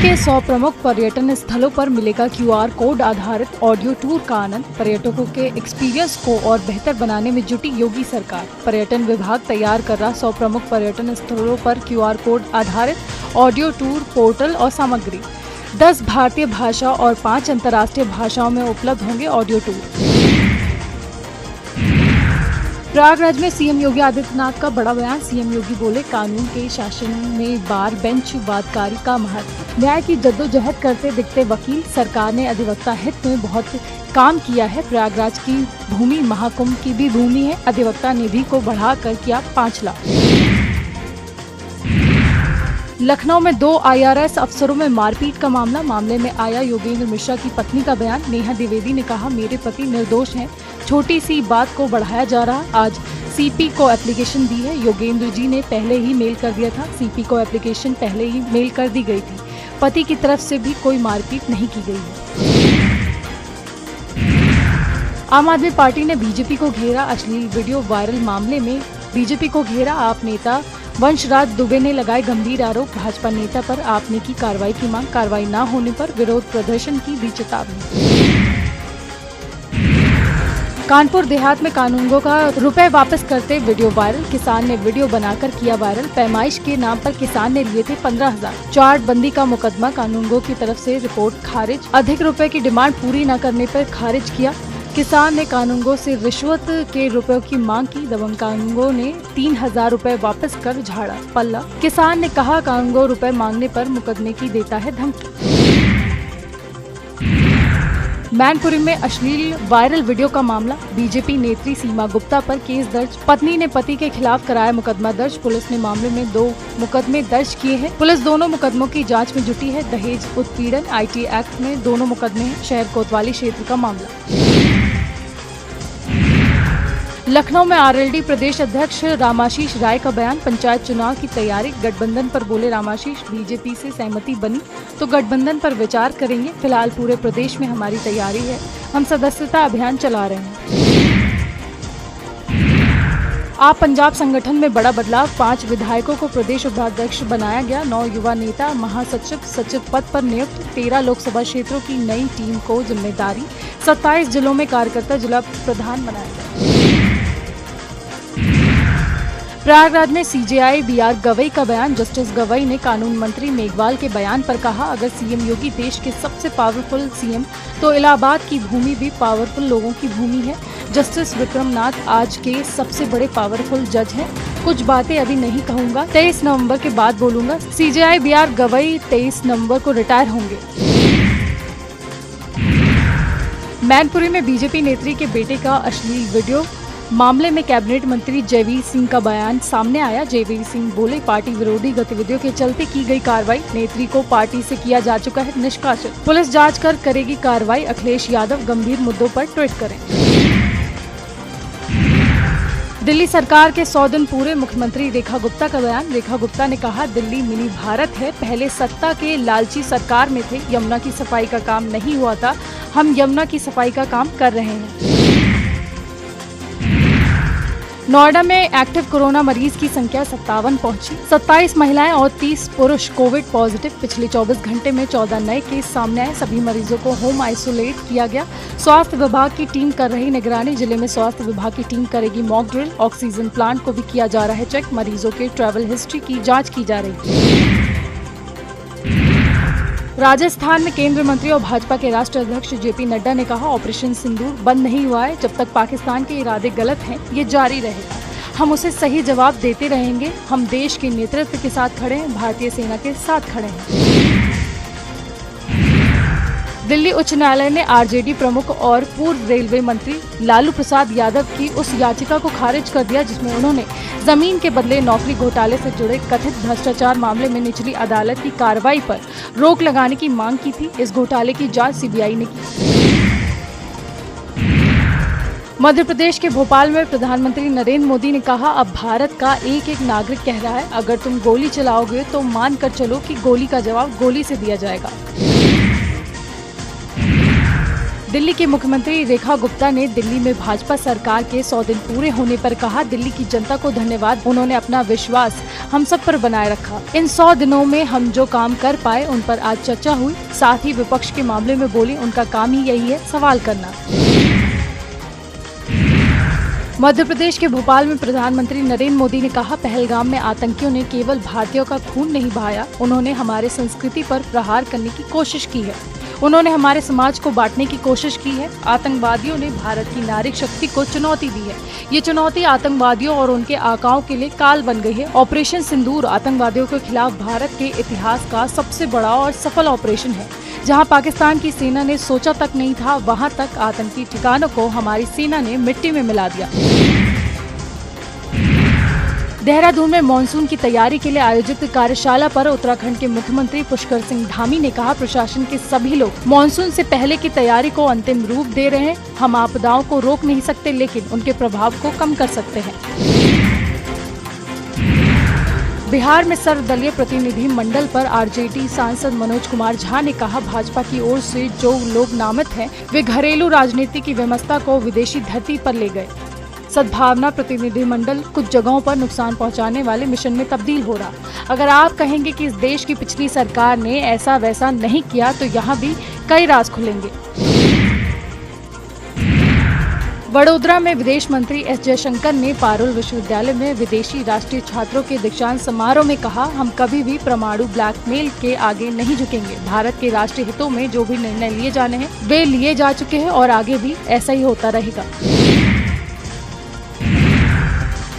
के 100 प्रमुख पर्यटन स्थलों पर मिलेगा QR कोड आधारित ऑडियो टूर का आनंद। पर्यटकों के एक्सपीरियंस को और बेहतर बनाने में जुटी योगी सरकार। पर्यटन विभाग तैयार कर रहा 100 प्रमुख पर्यटन स्थलों पर QR कोड आधारित ऑडियो टूर पोर्टल और सामग्री। 10 भारतीय भाषा और 5 अंतर्राष्ट्रीय भाषाओं में उपलब्ध होंगे ऑडियो टूर। प्रयागराज में सीएम योगी आदित्यनाथ का बड़ा बयान। सीएम योगी बोले, कानून के शासन में बार बेंच वादकारी का महत्व। न्याय की जद्दोजहद करते दिखते वकील, सरकार ने अधिवक्ता हित में बहुत काम किया है। प्रयागराज की भूमि महाकुंभ की भी भूमि है। अधिवक्ता निधि को बढ़ाकर किया 5 लाख। लखनऊ में 2 IRS अफसरों में मारपीट का मामले में आया योगेंद्र मिश्रा की पत्नी का बयान। नेहा द्विवेदी ने कहा, मेरे पति निर्दोष हैं, छोटी सी बात को बढ़ाया जा रहा। आज CP को एप्लीकेशन दी है। योगेंद्र जी ने पहले ही मेल कर दिया था। CP को एप्लीकेशन पहले ही मेल कर दी गई थी। पति की तरफ से भी कोई मारपीट नहीं की गई है। आम आदमी पार्टी ने बीजेपी को घेरा। अश्लील वीडियो वायरल मामले में बीजेपी को घेरा। आप नेता वंशराज दुबे ने लगाए गंभीर आरोप। भाजपा नेता पर आपने की कार्रवाई की मांग। कार्रवाई न होने पर विरोध प्रदर्शन की दी चेतावनी। कानपुर देहात में कानूनगो का रुपए वापस करते वीडियो वायरल। किसान ने वीडियो बनाकर किया वायरल। पैमाइश के नाम पर किसान ने लिए थे 15,000। चार्ट बंदी का मुकदमा। कानूनगो की तरफ से रिपोर्ट खारिज। अधिक रुपए की डिमांड पूरी न करने पर खारिज किया। किसान ने कानूनगो से रिश्वत के रुपयों की मांग की। दबंग कानूनगो ने 3,000 रुपए वापस कर झाड़ा पल्ला। किसान ने कहा, कानूनगो रुपए मांगने पर मुकदमे की देता है धमकी। मैनपुरी में अश्लील वायरल वीडियो का मामला। बीजेपी नेत्री सीमा गुप्ता पर केस दर्ज। पत्नी ने पति के खिलाफ कराया मुकदमा दर्ज। पुलिस ने मामले में 2 मुकदमे दर्ज किए हैं। पुलिस दोनों मुकदमों की जांच में जुटी है। दहेज उत्पीड़न IT एक्ट में दोनों मुकदमे हैं। शहर कोतवाली क्षेत्र का मामला। लखनऊ में RLD प्रदेश अध्यक्ष रामाशीष राय का बयान। पंचायत चुनाव की तैयारी। गठबंधन पर बोले रामाशीष, बीजेपी से सहमति बनी तो गठबंधन पर विचार करेंगे। फिलहाल पूरे प्रदेश में हमारी तैयारी है। हम सदस्यता अभियान चला रहे हैं। आप पंजाब संगठन में बड़ा बदलाव। 5 विधायकों को प्रदेश उपाध्यक्ष बनाया गया। 9 युवा नेता महासचिव सचिव पद पर नियुक्त। 13 लोकसभा क्षेत्रों की नई टीम को जिम्मेदारी। 27 जिलों में कार्यकर्ता जिला प्रधान बनाया गया। प्रयागराज में CJI BR गवई का बयान। जस्टिस गवई ने कानून मंत्री मेघवाल के बयान पर कहा, अगर CM योगी देश के सबसे पावरफुल CM तो इलाहाबाद की भूमि भी पावरफुल लोगों की भूमि है। जस्टिस विक्रमनाथ आज के सबसे बड़े पावरफुल जज हैं। कुछ बातें अभी नहीं कहूँगा, 23 नवंबर के बाद बोलूँगा। CJI BR गवई 23 नवंबर को रिटायर होंगे। मैनपुरी में बीजेपी नेत्री के बेटे का अश्लील वीडियो मामले में कैबिनेट मंत्री जयवीर सिंह का बयान सामने आया। जयवीर सिंह बोले, पार्टी विरोधी गतिविधियों के चलते की गई कार्रवाई। नेत्री को पार्टी से किया जा चुका है निष्कासित। पुलिस जांच कर करेगी कार्रवाई। अखिलेश यादव गंभीर मुद्दों पर ट्वीट करें। दिल्ली सरकार के 100 दिन पूरे। मुख्यमंत्री रेखा गुप्ता का बयान। रेखा गुप्ता ने कहा, दिल्ली मिनी भारत है। पहले सत्ता के लालची सरकार में थे। यमुना की सफाई का काम नहीं हुआ था। हम यमुना की सफाई का काम कर रहे हैं। नोएडा में एक्टिव कोरोना मरीज की संख्या 57 पहुंची। 27 महिलाएं और 30 पुरुष कोविड पॉजिटिव। पिछले 24 घंटे में 14 नए केस सामने आए। सभी मरीजों को होम आइसोलेट किया गया। स्वास्थ्य विभाग की टीम कर रही निगरानी। जिले में स्वास्थ्य विभाग की टीम करेगी मॉक ड्रिल। ऑक्सीजन प्लांट को भी किया जा रहा है चेक। मरीजों के ट्रैवल हिस्ट्री की जाँच की जा रही है। राजस्थान में केंद्रीय मंत्री और भाजपा के राष्ट्रीय अध्यक्ष JP नड्डा ने कहा, ऑपरेशन सिंदूर बंद नहीं हुआ है। जब तक पाकिस्तान के इरादे गलत हैं, ये जारी रहेगा। हम उसे सही जवाब देते रहेंगे। हम देश के नेतृत्व के साथ खड़े हैं, भारतीय सेना के साथ खड़े हैं। दिल्ली उच्च न्यायालय ने RJD प्रमुख और पूर्व रेलवे मंत्री लालू प्रसाद यादव की उस याचिका को खारिज कर दिया जिसमें उन्होंने जमीन के बदले नौकरी घोटाले से जुड़े कथित भ्रष्टाचार मामले में निचली अदालत की कार्रवाई पर रोक लगाने की मांग की थी। इस घोटाले की जांच CBI ने की। मध्य प्रदेश के भोपाल में प्रधानमंत्री नरेंद्र मोदी ने कहा, अब भारत का एक नागरिक कह रहा है, अगर तुम गोली चलाओगे तो मान कर चलो कि गोली का जवाब गोली से दिया जाएगा। दिल्ली की मुख्यमंत्री रेखा गुप्ता ने दिल्ली में भाजपा सरकार के 100 दिन पूरे होने पर कहा, दिल्ली की जनता को धन्यवाद, उन्होंने अपना विश्वास हम सब पर बनाए रखा। इन 100 दिनों में हम जो काम कर पाए उन पर आज चर्चा हुई। साथ ही विपक्ष के मामले में बोली, उनका काम ही यही है, सवाल करना। मध्य प्रदेश के भोपाल में प्रधानमंत्री नरेंद्र मोदी ने कहा, पहलगाम में आतंकियों ने केवल भारतीयों का खून नहीं बहाया, उन्होंने हमारे संस्कृति पर प्रहार करने की कोशिश की है। उन्होंने हमारे समाज को बांटने की कोशिश की है। आतंकवादियों ने भारत की नारी शक्ति को चुनौती दी है। ये चुनौती आतंकवादियों और उनके आकाओं के लिए काल बन गई है। ऑपरेशन सिंदूर आतंकवादियों के खिलाफ भारत के इतिहास का सबसे बड़ा और सफल ऑपरेशन है। जहां पाकिस्तान की सेना ने सोचा तक नहीं था, वहां तक आतंकी ठिकानों को हमारी सेना ने मिट्टी में मिला दिया। देहरादून में मानसून की तैयारी के लिए आयोजित कार्यशाला पर उत्तराखंड के मुख्यमंत्री पुष्कर सिंह धामी ने कहा, प्रशासन के सभी लोग मानसून से पहले की तैयारी को अंतिम रूप दे रहे हैं। हम आपदाओं को रोक नहीं सकते, लेकिन उनके प्रभाव को कम कर सकते हैं। बिहार में सर्वदलीय प्रतिनिधि मंडल पर आरजेडी सांसद मनोज कुमार झा ने कहा, भाजपा की ओर से जो लोग नामित हैं, वे घरेलू राजनीति की व्यवस्था को विदेशी धरती पर ले गए। सद्भावना प्रतिनिधिमंडल कुछ जगहों पर नुकसान पहुंचाने वाले मिशन में तब्दील हो रहा। अगर आप कहेंगे कि इस देश की पिछली सरकार ने ऐसा वैसा नहीं किया, तो यहाँ भी कई राज खुलेंगे। वडोदरा में विदेश मंत्री एस जयशंकर ने पारुल विश्वविद्यालय में विदेशी राष्ट्रीय छात्रों के दीक्षांत समारोह में कहा, हम कभी भी परमाणु ब्लैकमेल के आगे नहीं झुकेंगे। भारत के राष्ट्रीय हितों में जो भी निर्णय लिए जाने हैं, वे लिए जा चुके हैं और आगे भी ऐसा ही होता रहेगा।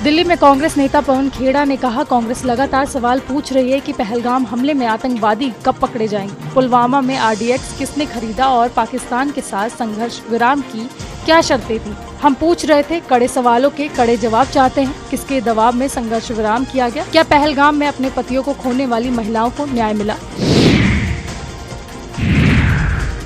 दिल्ली में कांग्रेस नेता पवन खेड़ा ने कहा, कांग्रेस लगातार सवाल पूछ रही है कि पहलगाम हमले में आतंकवादी कब पकड़े जाएंगे। पुलवामा में आरडीएक्स किसने खरीदा और पाकिस्तान के साथ संघर्ष विराम की क्या शर्तें थी। हम पूछ रहे थे, कड़े सवालों के कड़े जवाब चाहते हैं। किसके दबाव में संघर्ष विराम किया गया? क्या पहलगाम में अपने पतियों को खोने वाली महिलाओं को न्याय मिला?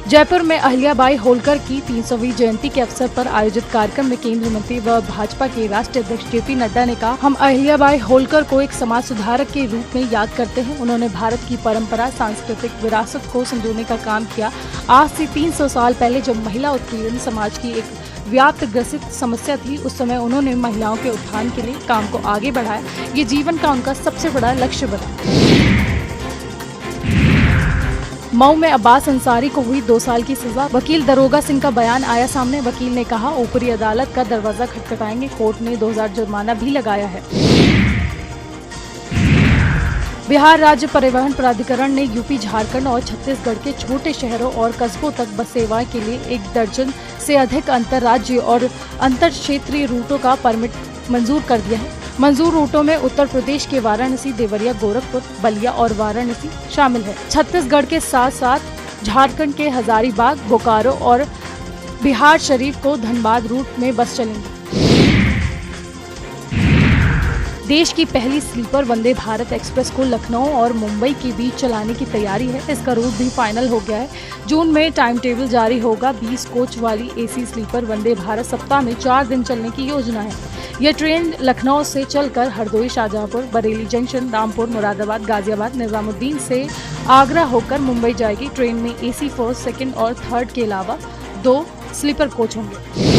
जयपुर में अहिल्याबाई होलकर की 300वीं जयंती के अवसर पर आयोजित कार्यक्रम में केंद्रीय मंत्री व भाजपा के राष्ट्रीय अध्यक्ष जेपी नड्डा ने कहा, हम अहिल्याबाई होलकर को एक समाज सुधारक के रूप में याद करते हैं। उन्होंने भारत की परंपरा, सांस्कृतिक विरासत को संजोने का काम किया। आज से 300 साल पहले जब महिला उत्पीड़न समाज की एक व्याप्त ग्रसित समस्या थी, उस समय उन्होंने महिलाओं के उत्थान के लिए काम को आगे बढ़ाया। ये जीवन का उनका सबसे बड़ा लक्ष्य बना। मऊ में अब्बास अंसारी को हुई 2 साल की सजा। वकील दरोगा सिंह का बयान आया सामने। वकील ने कहा, ऊपरी अदालत का दरवाजा खटखटाएंगे। कोर्ट ने 2000 जुर्माना भी लगाया है। बिहार राज्य परिवहन प्राधिकरण ने यूपी, झारखंड और छत्तीसगढ़ के छोटे शहरों और कस्बों तक बस सेवाएं के लिए 1 दर्जन से अधिक अंतर्राज्यीय और अंतर क्षेत्रीय रूटों का परमिट मंजूर कर दिया है। मंजूर रूटों में उत्तर प्रदेश के वाराणसी, देवरिया, गोरखपुर, बलिया और वाराणसी शामिल है। छत्तीसगढ़ के साथ साथ झारखंड के हजारीबाग, बोकारो और बिहार शरीफ को धनबाद रूट में बस चलेंगी। देश की पहली स्लीपर वंदे भारत एक्सप्रेस को लखनऊ और मुंबई के बीच चलाने की तैयारी है। इसका रूट भी फाइनल हो गया है। जून में टाइम टेबल जारी होगा। 20 कोच वाली एसी स्लीपर वंदे भारत सप्ताह में 4 दिन चलने की योजना है। यह ट्रेन लखनऊ से चलकर हरदोई, शाहजहांपुर, बरेली जंक्शन, रामपुर, मुरादाबाद, गाजियाबाद, निजामुद्दीन से आगरा होकर मुंबई जाएगी। ट्रेन में एसी फर्स्ट, सेकंड और थर्ड के अलावा 2 स्लीपर कोच होंगे।